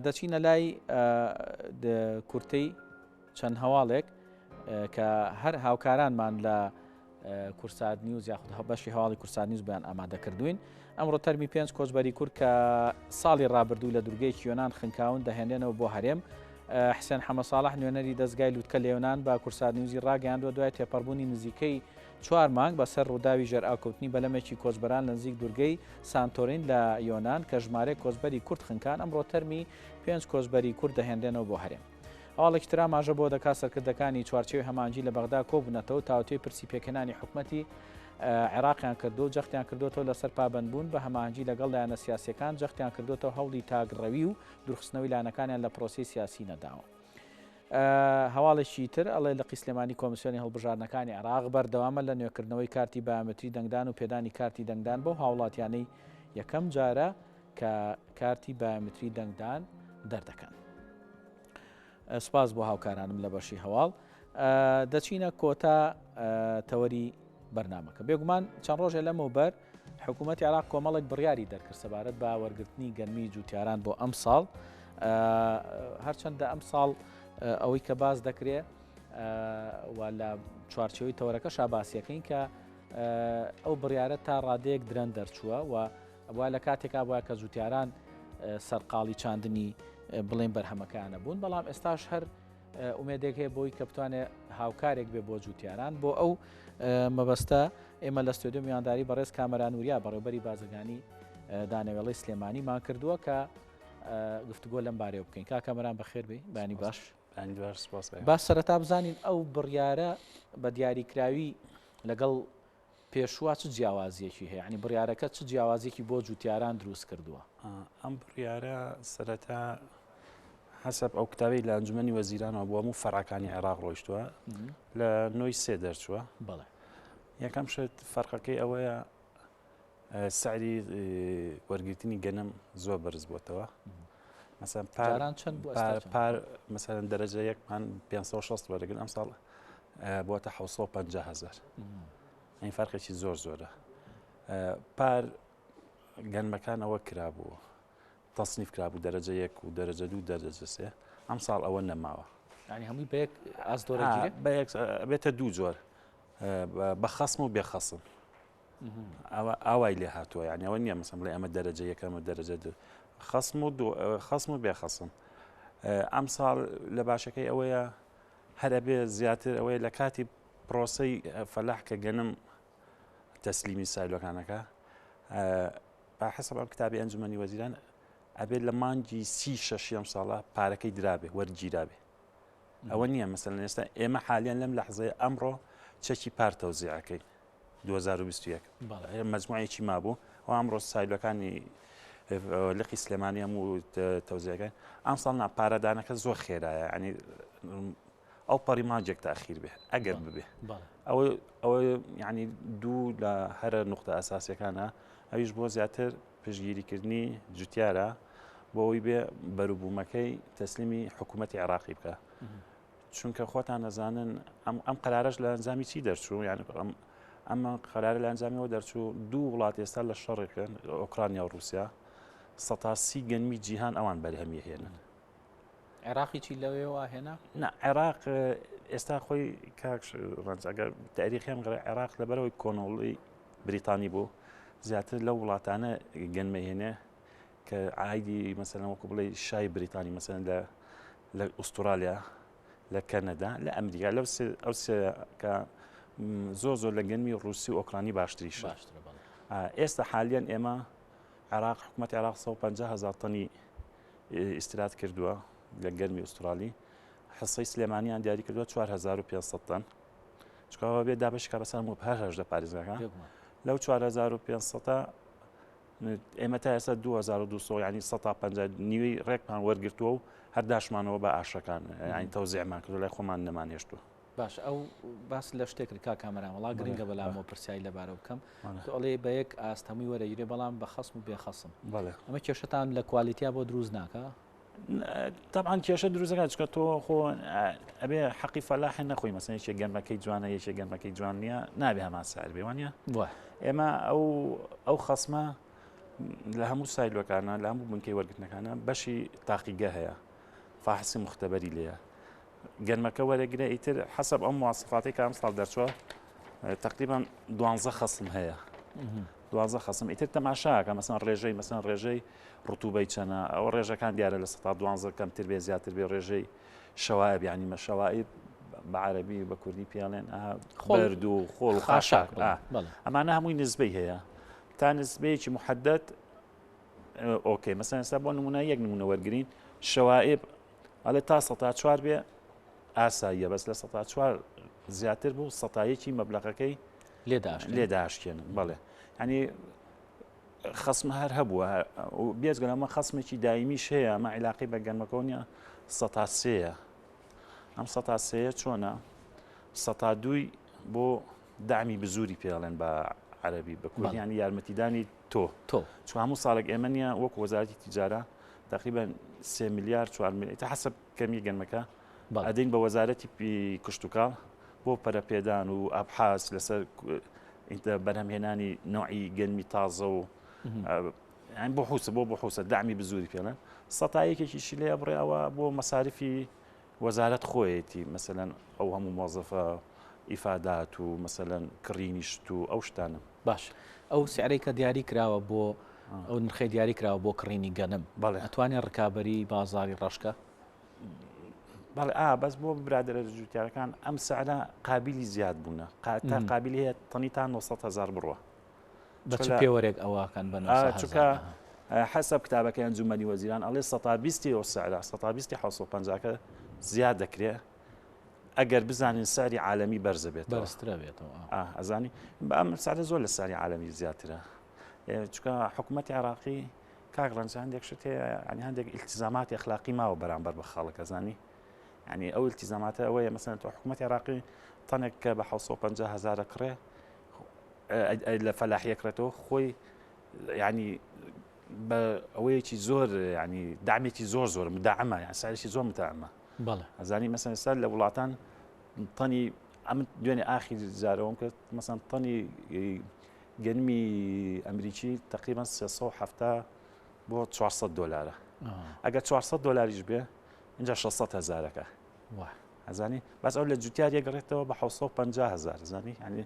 دەچینە لای کورتەی چەند هەواڵێک کە هەر هاوکارانمان لە کورسات نیوز یاخود بەشی هەواڵی کورسات نیوز بیان ئامادە کردوین. ئەمڕۆ تەرمی 5 کۆچبەری کورد کە ساڵی ڕابردوو لە دوورگەیەکی یۆنان خنکاون دەهێنێنەوە بۆ هەرێم. حسێن حەمە ساڵح نوێنەری دەستگای لووتکە لە یۆنان بە کورسات نیوزی ڕاگەیاندووە دوای تێپەڕبوونی نزیکەی 4 مانگ بەسەر ڕووداوی ژێرئاوکەوتنی بەلەمێکی کۆچبەران لە نزیک دوورگەی سانتۆرین لە یۆنان کە ژمارەی کۆچبەری کورد خنکان ئەمڕۆ تەرمی 5 کۆچبەری کورد دەهێنرێنەوە بۆ هەرێم. ئەوڵێکی ترا ماژە بۆ دەکات سەرکردەکانی چوارچێوی هەمانجی لە بەغدا کۆبوونەتەوە تاوتوی پرسی پێکەنانی حکوومەتی عێراقیان کردو و جەختیان کردوتەوە لەسەر پابەندبوون بە هەمانجی لەگەڵ لایەنە سیاسیەکان جەختیان کردوتەوە هەوڵی تاگڕەوی و دوورخستنەوەی لایەنەکانیان لە پرۆسی سیاسی نەداوە. هەواڵێکی تر ئەڵێ لە قیسلێمانی کۆمیسیۆنی هەڵبژاردنەکانی عێراق بەردەوامە لە نوێکردنەوەی کارتی بایۆمەتری دەنگدان و پێدانی کارتی دەنگدان بۆ هاوڵاتیانەی یەکەم جارە کە کارتی بایۆمەتری دەنگدان دەردەکەن. سپاس بۆ هاوکارانم لە بەشی هەواڵ. دەچینە کۆتا تەوەری بەرنامەکە. بێگومان چەند ڕۆژێ لەمەوبەر حکوومەتی عێراق کۆمەڵێک بڕیاری دەرکرد سەبارەت بە وەرگرتنی گەرمی جوتیاران بۆ ئەم ساڵ. هەرچەندە ئەم ساڵ ئەوەی کە باز دەکرێت و لە چوارچەوەی تەوەرەکە شاباسیەکەین کە ئەو بڕیارە تا ڕادەیەک درەن دەرچووە و ئەوە لە کاتێکا بووە کە جوتیاران سەرقاڵی چاندنی بڵێن بەرهەمەکانە بوون، بەڵام ئێستاش هەر ئومێدێک هەیە بۆی کە بتوانێت هاوکارێک بێ بۆ جوتیاران. بۆ ئەو مەبەستە ئێمە لە ستۆدیۆ میوانداری بەڕێز کامەرانوریا بەڕێوەبەری بازرگانی دانەوێڵەی سلێمانیمان کردووە کە گفتوگۆ لەم بارەیە بکەین. کاکەمەران بەخێر بێ بانی باش. با سەرەتا بزانین ئەو بڕیارە بە دیاریکراوی لەگەڵ پێشووا چ جیاوازیەکی هەیە، ینی بڕیارەکە چ جیاوازیەکی بۆ جوتیاران دروست کردووە؟ ئەم بڕیارە سەرەتا حەسەب ئەو کتابی لە ئەنجومەنی وەزیرانەوە بۆ هەموو فەرعەکانی عێراق ڕۆیشتووە لە 9 دەرچووە. بەڵێ یەکەم شت فەرقەکەی ئەوەیە سعری وەرگرتنی گەنم زۆر بەرز بووەتەوە. مثلا پار مثلا دەرەجە یەکمان 560 وەرەگرن ئەم ساڵ بووەتە 750,000. این فەرقێکی زۆرە. پار گەنمەکان ئەوە کرابوو تەصنیف کرابوو دەرەجە 1 و دەرەجە 2 دەرەجە 3. ئەم ساڵ ئەوە نەماوە، ینی هەمووی بە یەک ئازدۆرەگیرێ بێتە دوو جۆر بە خەسم و بێ خەسم. ئەوای لێ هاتووە، یعنی ئەوە نییە مەسەڵەن بڵێ ئەمە دەرەجە یەکەمە دەرەجە دو خەسم و بێ خەسم. ئەم ساڵ لە باشەکەی ئەوەیە هەرە بێ زیاتر ئەوەیە لە کاتی پرۆسەی فەلاح کە گەنم تەسلیمی سایلۆکانەکە با حسب ئەم کتابی ئەنجومەنی وەزیران ئەبێت لە مانگی 36 ئەم ساڵە پارەکەی درابێ وەرگیرابێ. ئەوە نییە مەسەڵەن ئێستا ئێمە حالیان لەم لەحزەیە ئەمڕۆ چەکی پار تەوزیعەکەی 2021 مەجموعەیەکی مابوو و ئەمڕۆ سایلۆکانی لقی سلێمانی هەموو تەوزیعەکەی ئەم ساڵ پارەدانەکە زۆر خێرایە، ینی ئەو پەڕی ماجێک تاخیر بێ ئەگەر ببێ. ئەوە یعنی دوو لە هەرە نقطە ئەساسیەکانە ئەویش بۆ زیاتر پشتگیریکردنی جوتیارە بۆ ئەوی بێ بەروبوومەکەی تەسلیمی حکوومەتی عێراقی بکە. چونکە خۆتان نەزانن ئەم قەرارەش لە ئەنجامی چی دەرچوو، یعنی ئەمە قەرارە لە ئەنجامیەوە دەرچوو دوو وڵات ئێستا لە شەڕێکن ئۆکرانیا و رووسیا 130 گەنمی جیهان ئەوان بەرهەمی هێنن. عێراقی چی لەوێەوە هێنا؟ نه عێراق ئێستا خۆی کاکڕەنجەگەر تاریخیان عێراق لەبەرەوەی کۆنەڵی بریتانی بوو زیاتر لەو وڵاتانە گەنمەهێنێ کە ئایدی مەسەلەن وەکو بڵێ شای بریتانی مەسەلەن لە ئوسترالیا لە کەنەدا لە ئەمریکا لەو کە زۆر لە گەنمی ڕووسی و ئۆکرانی باشتریش. ئێستا حالیان ئێمە عێراق حکوومەتی عێراق 150,000 تەنی ئیسترات کردووە لە گەرمی ئوسترالی. حسەی سلێمانیان دیاری کردووە 4500 تەن، چکەوە بێت دابشکە بەسەر هەژدە پارێزگاکە لەو 4500 ئێمە تا ئێستا 2200 ینی 150 نیوەی ڕێکمان وەرگرتووە و هەرداشمانەوە بە ئاشەکان ینی تەوزیعمان کردو لای خۆمان نەمانێشتووە. باش ئەو باس لە شتێک کا کامەران وڵا گرنگە بەلامەوە پرسیایی لەبارە بکەم ئەڵێ بە یەک ئاستەمی وەرەگیرێ بەڵام بە خەسم و بێ خەسم. ئەمە کێشەتان لە کوالیتیا بۆ دروست ناکە؟ طبعا کێشە دروستەکە چکە تۆ خۆ ئەبێ حەقی فەلاحی نەخۆی مەسەن یەکێک گەنمەکەی جوانە یەکێک گەنمەکەی جوان نییە نابێ هەمان سعر بێ وانە. ئێمە ئەو خەسمە لە هەموو سایلۆکانە لە هەموو بنکەی وەرگرتنەکانە بەشی تاقیگە هەیە فاحسی مختبەری لێە گەرمەکە وەرەگرە ئیتر حەسب ئەم مواسفاتی کە ئەم ساڵ دەرچووە تقریبا 12 خەسم هەیە 12 خەسم ئیتر تەماشاکە مەسەن ڕێژەی مەسەن ڕێژەی ڕتوبەی چەنە ئەو ڕێژەکان دیارە لە 12 کەمتر بێ زیاتر بێ ڕێژەی شەوایب ینی مە شەوایب بە عەرەبی بە کوردی پیاڵێن بەرد و خۆڵ و خاشاک ئەمانە هەمووی نزبەی هەیە تا نزبەیەکی محدد ئۆکەی مەسەن ئێستا بۆ نمونە یەک نمونە وەرگرین شەوایب ئەڵێ تا 14 بێ ئاساییە بەس لە 14 زیاتر بوو سەتایەکی مەبلەغەکەی لێداشکێنن بەڵێ ینی خەسمە هەر هەبووە و بێزگەن ئەمە خەسمێکی دایمیش هەیە ئەمە عیلاقی بە گەرمەکەونیە 103 ئەم 103 چۆنە 102 بۆ دامی بزوری پێڵێن بە عەرەبی بە کوردیانی یارمەتیدانی تۆ چون هەموو ساڵێک ئێمە نیە وەکو وەزارەتی تیجارە تقریبا 3 میلیارد 4 میلیارد تا حسب کەمی گەرمەکە ئەدەین بە وەزارەتی کشتتوکاڵ بۆ پەرەپێدان و ئابحاس لەسەر بەرهەمهێنانی نوعی گەرمی تازە و بۆ حوسە بۆ حوسە دامی بزوری پێڵێن سەتایەکێکیشی لێ بڕێ ئەوە بۆ مەساریفی وەزارەت خۆیەتی مەسەلەن ئەو هەموو مۆزەفە ئیفادات و مەسەلەن کڕینیشت و ئەو شتانە باش ئەو سیارەی کە دیاری کراوە بۆ ئەو نرخی دیاری کراوە بۆ کڕینی گەنم ئەتوانێت ڕکابەری بازاری ڕەشکە بەڵێ بەس بۆ برادرە جوتیارەکان ئەم سعرە قابلی زیاد بوونە تا قابلی هەیە تەنی تا 900,000 بڕوە بەچ پێوەرێک ئەوەکەن بە چونکە حەسب کتابەکەی ئەنجومەنی وەزیران ئەڵێ 120 ئەو سعرە 120 750کە زیاد دەکرێت ئەگەر بزانین ساری عالەمی بەرزە بێت بەرزترە بێتەوە ئەزانی بە ئەم سارە زۆر لە ساری عالەمی زیاترە چونکە حکوومەتی عێراقی کاک ڕەنج هەندێک شت هەیە ینی هەندێک ئیلتیزاماتی ئەخلاقی ماوە بەرامبەر بە خەڵک ئەزانی ینی ئەو ئیلتیزاماتە ئەوەیە مەسەن تۆ حکوومەتی عێراقی تەنێک کە بە 750,000 کڕێ لە فەلاحیەکرێتەوە خۆی ینی بە ئەوەیەکی زۆر ینی دامێکی زۆر مداعمە یان ساریشی زۆر متاعمە ئەزانی مەسەن ئێستا لە وڵاتان تەنی ئەم دوێنێ ئاخری جارەوەم کرد مەسەن تەنی گەرمی ئەمریکی تقریبا 370 بۆ 400 دلارە ئەگەر 400 دلاریش بێ اینجا 600,000ەکە ئەزانی بەس ئەو لە جوتیار یەگەڕێتەوە بە 750,000 زانی ینی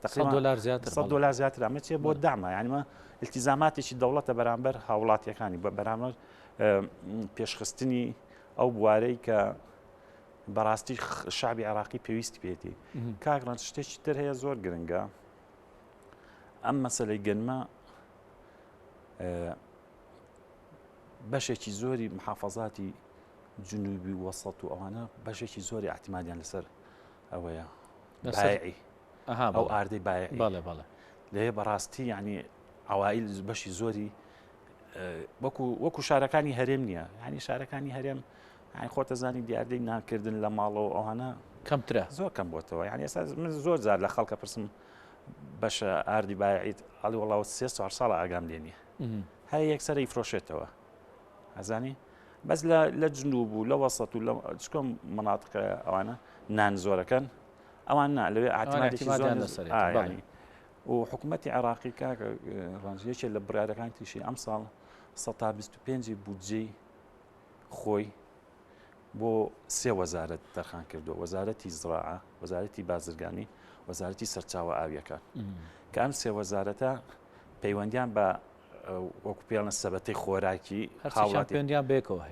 $100 زیاتر $100 زیاتر ئەمە چیە بۆ دامە یعنیمە التیزاماتێکی دەوڵەتە بەرامبەر هاوڵاتیەکانی بەرامبەر پێشخستنی ئەو بوارەی کە بەڕاستی شعبی عێراقی پێویستی پێێتی کاگڕەن شتێکی تر هەیە زۆر گرنگە ئەم مەسەلەی گەنمە بەشێکی زۆری محافەزاتی جنوبی وەسەط و ئەوانە بەشێکی زۆری احتیمادیان لەسەر ئەوەیە بایعی ئەو ئاردەی بایعی لێ بەڕاستی یعنی عوائل بەشی زۆری وەکو شارەکانی هەرێم نییە ینی شارەکانی هەرێم ینی خۆتە زانی دیاردەی نانکردن لە ماڵەوە ئەوانە کەمترە زۆر کەم بۆتەوە ینی ئێستا من زۆر جار لە خەڵکە پرسم بەشە ئاردی بایعیت ئەڵی وەڵاوە 3-4 ساڵە ئاگام لێ نییە هەر یەکسەرە ئیفرۆشێتەوە ئەزانی بەس لە جنوب و لە وەسەط و لە چکۆم مناطقە ئەوانە نان زۆرەکەن ئەوان لەوێ ئاعتمادێکی زۆر لەسەری و حکوومەتی عێراقی کاکە ڕەنجەیەکێک لە برارەکان تیشی ئەم ساڵ 125 بودجەی خۆی بۆ 3 وەزارەت دەرخان کردو وەزارەتی زراعە وەزارەتی بازرگانی وەزارەتی سەرچاوە ئاویەکان کە ئەم 3 وەزارەتە پەیوەندیان بە وەکو پێڵن سەبەتەی خۆراکی پەیوەندیان بێکەوە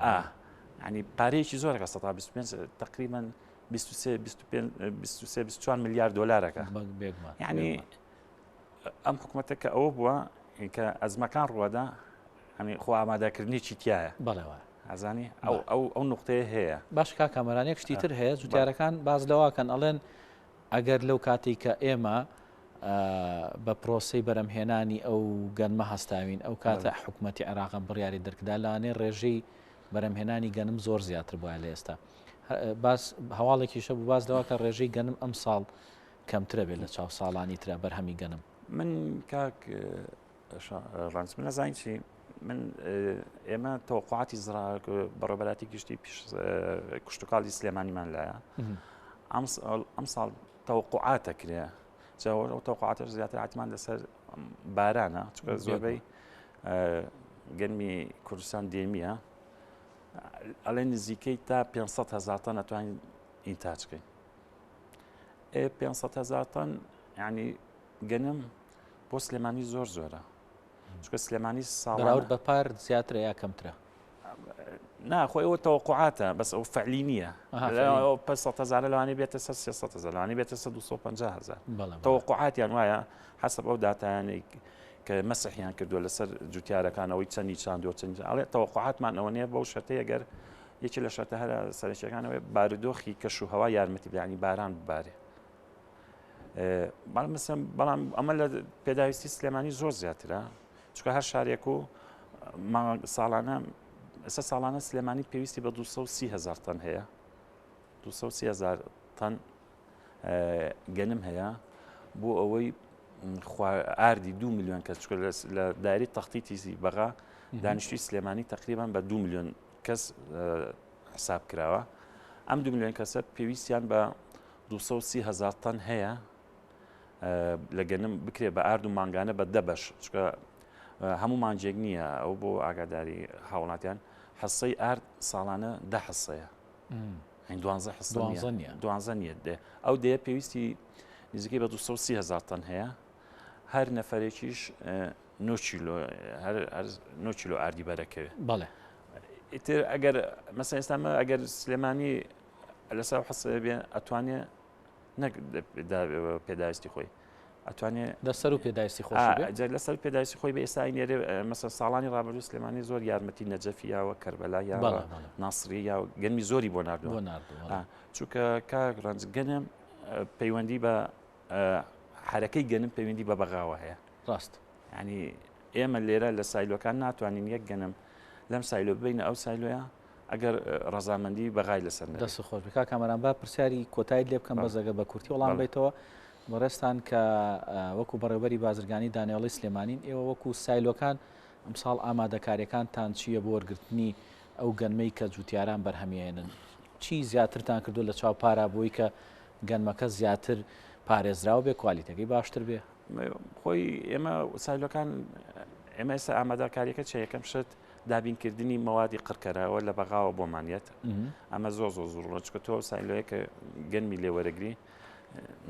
ینی پارەیەکی زۆرەکە 125 تقریبا 23-24 میلیارد دلارەکە یعنی ئەم حکوومەتەکە ئەوە بووە کە ئەزمەکان ڕوەدا هەمی خۆ ئامادەکردنیی تایە ئەزانی ئەو نقطەیە هەیە باش کا کامەرانێک شتی تر هەیە جوتیارەکان باز لەواکەن ئەڵێن ئەگەر لەو کاتی کە ئێمە بە پرۆسی بەرەمهێنانی ئەو گەنمە هەستاوین ئەو کاتە حکوومەتی عێراقم بڕیاری دەرکدا لەوانێ ڕێژەی بەرەمهێنانی گەنم زۆر زیاتر بووە لە ئێستا باس هەواڵێکی شە بوو باز لەوە کە ڕێژەی گەنم ئەم ساڵ کەمترە بێت لە چاو ساڵانی ترە بەرهەمی گەنم من کاک ڕەنج من نەزانین چی من ئێمە تەوقعاتی زراعە بەڕێوەبەراتی گشتی کشتتوکاڵی سلێمانیمان لایە ئەم ساڵ تەوقعاتە کرێ ئەو تەوقعاتش زیاتر حتمان لەسەر بارانە چونکە زۆربەی گەرمی کوردستان دێمیە ئەڵێ نزیکەی تا 500,000 تەن ئەتوانین ئینتاجکەین 500,000 تەن یعنی گەنم بۆ سلێمانی زۆر زۆرە چکە سلێمانی بەراورد بە پار زیاترە یا کەمترە ناخۆی ئەوە تەوقعاتە بەس ئەو فعلی نییە 500,000 لەوانێ بێتە 300,000 لەوانێ بێتە 250,000 تەوقعاتیان وایە حسب ئەو داتایانەی کە مەسحیان کردووە لەسەر جوتیارەکانەوەی چەندی چاندۆ چەند ئەڵێ تەوقعاتمان ئەوە نیە بەو شەرتەیە گەر یەکی لە شەرتە هەرە سەرچیەکانەوەی بارودۆخی کەش و هەوا یارمەتی بێنی باران ببارێ بەڵام ئەمە لە پێداویستی سلێمانی زۆر زیاترە چکە هەر شارێک و ساڵانە ئێستا ساڵانە سلێمانی پێویستی بە 230,000 تەن هەیە 230,000 تەن گەنم هەیە بۆ ئەوەی ئاردی 2 میلیۆن کەس لە دایری تەختیتی بەغا دانیشتوی سلێمانی تقریبان بە 2 میلیۆن کەس حساب کراوە ئەم 2 میلیۆن کەسە پێویستیان بە 230,000 تەن هەیە لە گەنم بکرێ بە ئارد و مانگانە بە 10 بەش چکە هەموو مانجێک نییە ئەو بۆ ئاگاداری هاوڵاتیان حەسەی ئارد ساڵانە 10 حەسەیە 12 نیە ئەو دەیە پێویستی نزیکەی بە 230,000 تەن هەیە هەر نەفرێکیش 9 کیلۆ ئاردی بەرەکەوێت بەڵێ ئیتر ئەگەر مەسەن ئێستامە ئەگەر سلێمانی لەسەر حەسە بێ ئەتوانێت نەک پێداویستی خۆی ئەتوانێت لەسەر و پێداویستی خۆش لەسەر پێداویستی خۆی بە ئێستا نێرێ مەسەر ساڵانی ڕابردوو سلێمانی زۆر یارمەتی نەجەفیاوە کەربەلا یا ناسری یا گەنمی زۆری بۆ ناردووە چونکە کاک ڕەنج گەنم پەیوەندی بە حرەکەی گەنم پەیوەندی بە بەغاوە هەیە ڕاست ینی ئێمە لێرە لە سایلۆکان ناتوانین یەک گەنم لەم سایلۆ ببینە ئەو سایلۆیە ئەگەر ڕەزامەندی بەغای لەسەر دەست خۆش بکا کامەران با پرسیاری کۆتایی لێ بکەم بەزەگە بە کورتی وەڵام بیتەوە بەڕێستان کە وەکو بەڕێوەبەری بازرگانی دانیێڵی سلێمانین ئێوە وەکو سایلۆکان ئەمساڵ ئامادەکاریەکانتان چییە بۆ وەرگرتنی ئەو گەنمەی کە جوتیاران بەرهەمێنن چی زیاترتان کردو لە چاو پارا بۆی کە گەنمەکە زیاتر پارێزراوە بێ کوالیتەکەی باشتر بێ خۆی ئێمە سایلۆکان ئێمە ئێستا ئامادەکاریەکە چ یەکەم شت دابینکردنی مەوادی قڕکەرەوە لە بەغاوە بۆمانیت ئەمە زۆر زۆر چکە تۆ سایلۆیە کە گەنمی لێ وەرەگری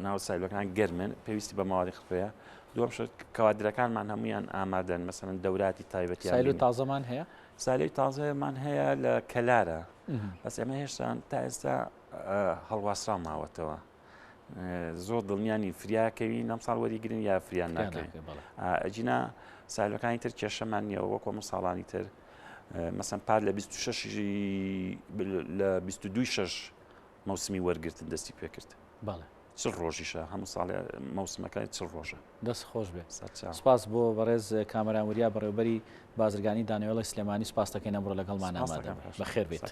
ناو سایلۆکان گەرمن پێویستی بە ماوەی خفەیە دووەم شت کەوادرەکانمان هەمویان ئامادەن مەسەن دەوراتی تایبەتی سایلۆ تازەمان هەیە سایلۆی تازەمان هەیە لە کەلارە بەس ئێمە هێشتا تا ئێستا هەڵواسرا ماوەتەوە زۆر دڵنیانی فریاکەوی نەم ساڵ وەریگرن یا فریان ناکەین ئەجینا سایلۆکانی تر کێشەمان نییەوە وەکو من ساڵانی تر مەسەن پار لە 22 مەوسمی وەرگرتن دەستی پێکرد چ ڕۆژیشە هەموو ساڵێ مەوسمەکانی چ ڕۆژە دەست خۆش بێ سپاس بۆ بەڕێز کامەرانوریە بەڕێوەبەری بازرگانی دانیێڵی سلێمانی سپاس دەکەین ئەمڕۆ لەگەڵمان ئامادە بەخێر بێت